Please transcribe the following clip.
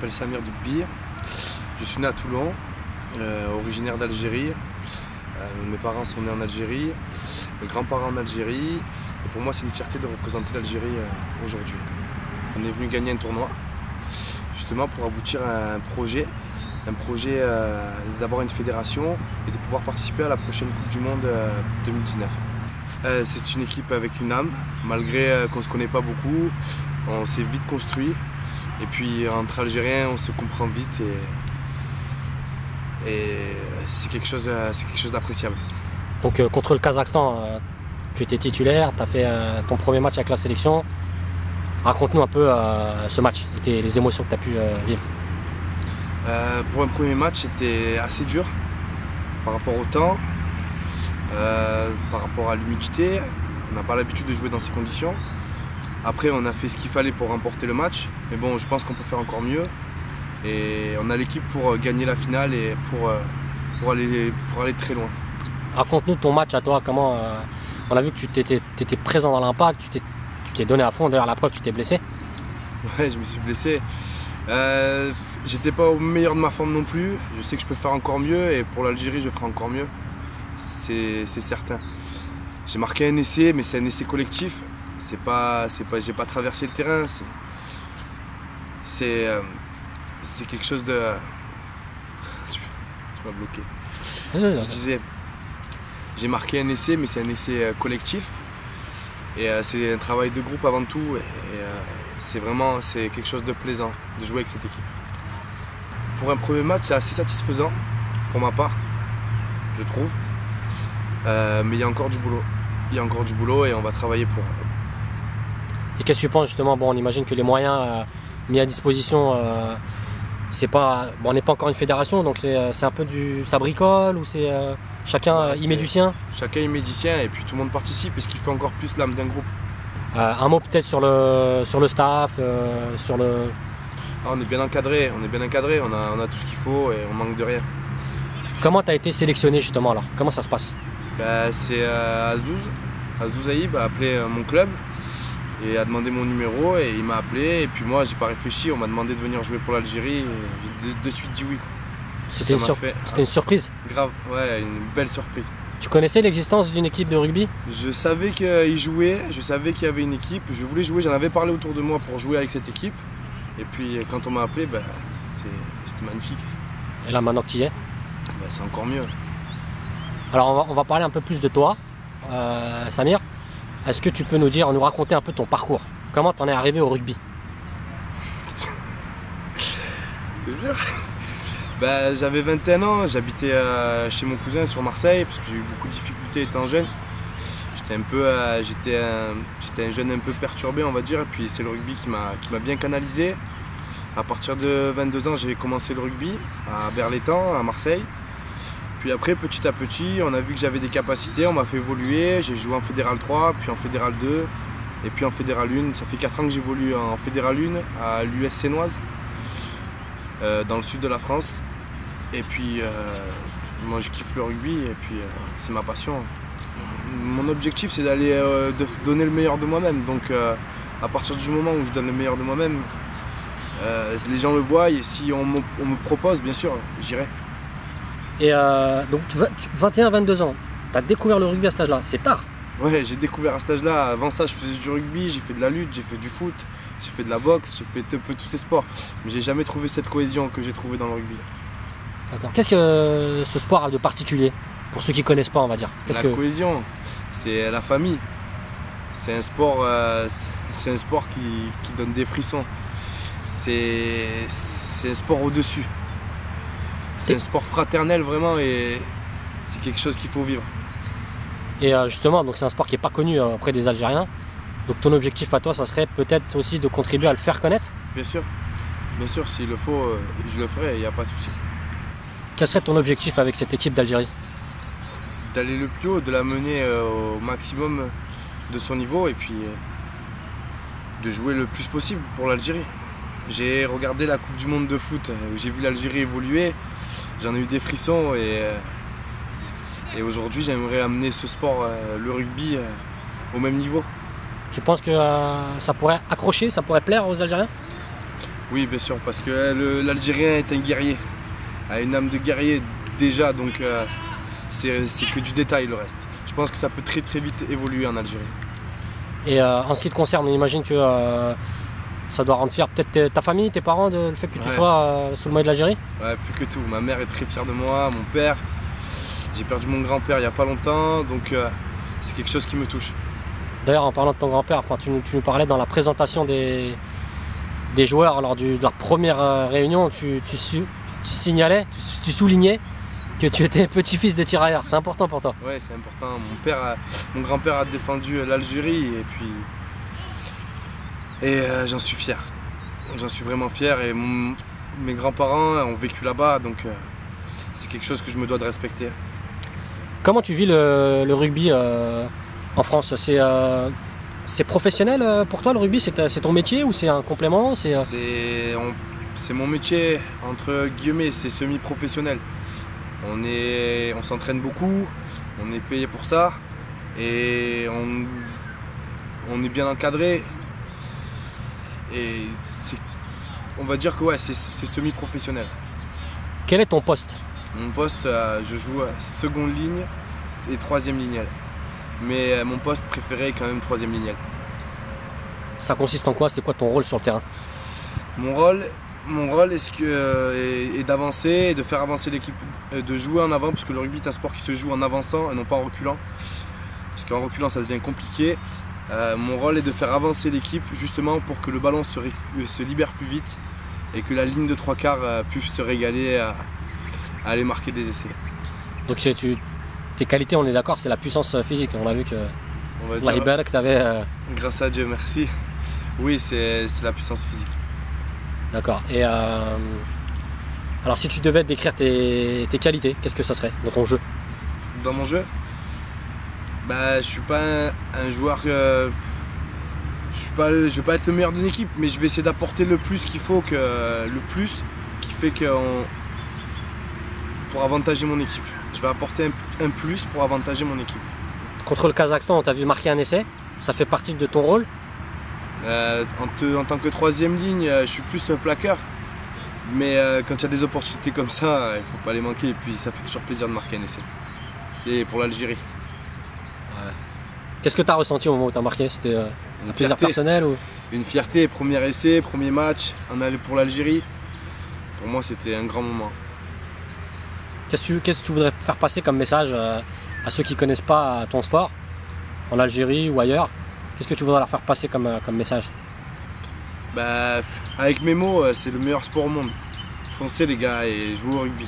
m'appelle Samir Doukbi, je suis né à Toulon, originaire d'Algérie. Mes parents sont nés en Algérie, mes grands-parents en Algérie. Et pour moi, c'est une fierté de représenter l'Algérie aujourd'hui. On est venu gagner un tournoi, justement pour aboutir à un projet d'avoir une fédération et de pouvoir participer à la prochaine Coupe du Monde 2019. C'est une équipe avec une âme, malgré qu'on ne se connaît pas beaucoup, on s'est vite construit. Et puis entre Algériens, on se comprend vite et c'est quelque chose d'appréciable. Donc contre le Kazakhstan, tu étais titulaire, tu as fait ton premier match avec la sélection. Raconte-nous un peu ce match et les émotions que tu as pu vivre. Pour un premier match, c'était assez dur par rapport au temps, par rapport à l'humidité. On n'a pas l'habitude de jouer dans ces conditions. Après, on a fait ce qu'il fallait pour remporter le match. Mais bon, je pense qu'on peut faire encore mieux. Et on a l'équipe pour gagner la finale et pour aller très loin. Raconte-nous ton match à toi. Comment on a vu que tu étais présent dans l'impact, tu t'es donné à fond. D'ailleurs, la preuve, tu t'es blessé. Ouais, je me suis blessé. J'étais pas au meilleur de ma forme non plus. Je sais que je peux faire encore mieux et pour l'Algérie, je ferai encore mieux. C'est certain. J'ai marqué un essai, mais c'est un essai collectif. J'ai pas traversé le terrain. C'est quelque chose de. Tu m'as bloqué. Je disais, j'ai marqué un essai, mais c'est un essai collectif. Et c'est un travail de groupe avant tout. Et c'est quelque chose de plaisant de jouer avec cette équipe. Pour un premier match, c'est assez satisfaisant pour ma part, je trouve. Mais il y a encore du boulot. Il y a encore du boulot et on va travailler pour. Et qu'est-ce que tu penses justement? Bon, on imagine que les moyens mis à disposition, c'est pas, bon, on n'est pas encore une fédération, donc c'est un peu ça bricole ou c'est chacun y met du sien? Chacun y met du sien et puis tout le monde participe et ce qui fait encore plus l'âme d'un groupe. Un mot peut-être sur le staff, sur le. Ah, on est bien encadré, on a tout ce qu'il faut et on manque de rien. Comment tu as été sélectionné justement alors? Comment ça se passe? C'est Azouz Aïb a appelé mon club et a demandé mon numéro et il m'a appelé et puis moi j'ai pas réfléchi, on m'a demandé de venir jouer pour l'Algérie et j'ai de suite dit oui. C'était une surprise? Grave, ouais, une belle surprise. Tu connaissais l'existence d'une équipe de rugby? Je savais qu'il jouait, je savais qu'il y avait une équipe, je voulais jouer, j'en avais parlé autour de moi pour jouer avec cette équipe et puis quand on m'a appelé, c'était magnifique. Et là maintenant que tu y es? C'est encore mieux. Alors on va parler un peu plus de toi, Samir. Est-ce que tu peux nous raconter un peu ton parcours? Comment tu en es arrivé au rugby? C'est sûr. J'avais 21 ans, j'habitais chez mon cousin sur Marseille parce que j'ai eu beaucoup de difficultés étant jeune. J'étais un jeune un peu perturbé, on va dire, et puis c'est le rugby qui m'a bien canalisé. À partir de 22 ans, j'ai commencé le rugby à Berlétan, à Marseille. Puis après, petit à petit, on a vu que j'avais des capacités, on m'a fait évoluer. J'ai joué en Fédéral 3, puis en Fédéral 2, et puis en Fédéral 1. Ça fait 4 ans que j'évolue en Fédéral 1 à l'US Sénoise, dans le sud de la France. Et puis, moi, je kiffe le rugby, et puis c'est ma passion. Mon objectif, c'est de donner le meilleur de moi-même. Donc, à partir du moment où je donne le meilleur de moi-même, les gens le voient, et si on me propose, bien sûr, j'irai. Et donc 21-22 ans, tu as découvert le rugby à cet âge-là, c'est tard. Ouais, j'ai découvert à cet âge-là. Avant ça, je faisais du rugby, j'ai fait de la lutte, j'ai fait du foot, j'ai fait de la boxe, j'ai fait un peu tous ces sports. Mais j'ai jamais trouvé cette cohésion que j'ai trouvée dans le rugby. D'accord. Qu'est-ce que ce sport a de particulier, pour ceux qui ne connaissent pas, on va dire? Cohésion, c'est la famille. C'est un sport qui donne des frissons. C'est un sport au-dessus. C'est un sport fraternel vraiment et c'est quelque chose qu'il faut vivre. Et justement, donc c'est un sport qui n'est pas connu auprès des Algériens. Donc ton objectif à toi, ça serait peut-être aussi de contribuer à le faire connaître? Bien sûr, s'il le faut, je le ferai, il n'y a pas de souci. Quel serait ton objectif avec cette équipe d'Algérie? D'aller le plus haut, de la mener au maximum de son niveau et puis de jouer le plus possible pour l'Algérie. J'ai regardé la Coupe du Monde de foot, où j'ai vu l'Algérie évoluer. J'en ai eu des frissons et aujourd'hui j'aimerais amener ce sport, le rugby, au même niveau. Tu penses que ça pourrait accrocher, ça pourrait plaire aux Algériens? Oui, bien sûr, parce que l'Algérien est un guerrier, a une âme de guerrier déjà, donc c'est que du détail le reste. Je pense que ça peut très très vite évoluer en Algérie. Et en ce qui te concerne, on imagine que ça doit rendre fier peut-être ta famille, tes parents, le fait que tu sois sous le maillot de l'Algérie? Ouais, plus que tout. Ma mère est très fière de moi, mon père. J'ai perdu mon grand-père il n'y a pas longtemps, donc c'est quelque chose qui me touche. D'ailleurs, en parlant de ton grand-père, enfin, tu nous parlais dans la présentation des joueurs lors de leur première réunion, tu signalais, tu soulignais que tu étais petit-fils de tirailleur. C'est important pour toi? Oui, c'est important. Mon grand-père a défendu l'Algérie et j'en suis fier. J'en suis vraiment fier et mes grands-parents ont vécu là-bas, donc c'est quelque chose que je me dois de respecter. Comment tu vis le rugby en France? C'est professionnel pour toi le rugby? C'est ton métier ou c'est un complément? C'est mon métier, entre guillemets, c'est semi-professionnel. On s'entraîne beaucoup, on est payé pour ça et on est bien encadré. Et on va dire que ouais, c'est semi-professionnel. Quel est ton poste? Mon poste, je joue seconde ligne et troisième lignelle. Mais mon poste préféré est quand même troisième lignelle. Ça consiste en quoi? C'est quoi ton rôle sur le terrain? Mon rôle est d'avancer et de faire avancer l'équipe, de jouer en avant, parce que le rugby est un sport qui se joue en avançant et non pas en reculant. Parce qu'en reculant ça devient compliqué. Mon rôle est de faire avancer l'équipe justement pour que le ballon se libère plus vite et que la ligne de trois quarts puisse se régaler à aller marquer des essais. Donc tes qualités, on est d'accord, c'est la puissance physique. On a vu que que tu avais... Grâce à Dieu, merci. Oui, c'est la puissance physique. D'accord. Et alors si tu devais décrire tes qualités, qu'est-ce que ça serait dans ton jeu? Dans mon jeu, je suis pas un joueur je vais pas être le meilleur d'une équipe, mais je vais essayer d'apporter le plus qu'il faut, qui fait pour avantager mon équipe. Je vais apporter un plus pour avantager mon équipe. Contre le Kazakhstan, on t'a vu marquer un essai, ça fait partie de ton rôle? En tant que troisième ligne, je suis plus plaqueur. Mais quand il y a des opportunités comme ça, il ne faut pas les manquer. Et puis ça fait toujours plaisir de marquer un essai. Et pour l'Algérie. Ouais. Qu'est-ce que tu as ressenti au moment où tu as marqué? C'était un plaisir personnel ou... Une fierté, premier essai, premier match, on allait pour l'Algérie. Pour moi, c'était un grand moment. Qu'est-ce que tu voudrais faire passer comme message à ceux qui ne connaissent pas ton sport, en Algérie ou ailleurs? Qu'est-ce que tu voudrais leur faire passer comme message? Avec mes mots, c'est le meilleur sport au monde. Foncez les gars et jouez au rugby.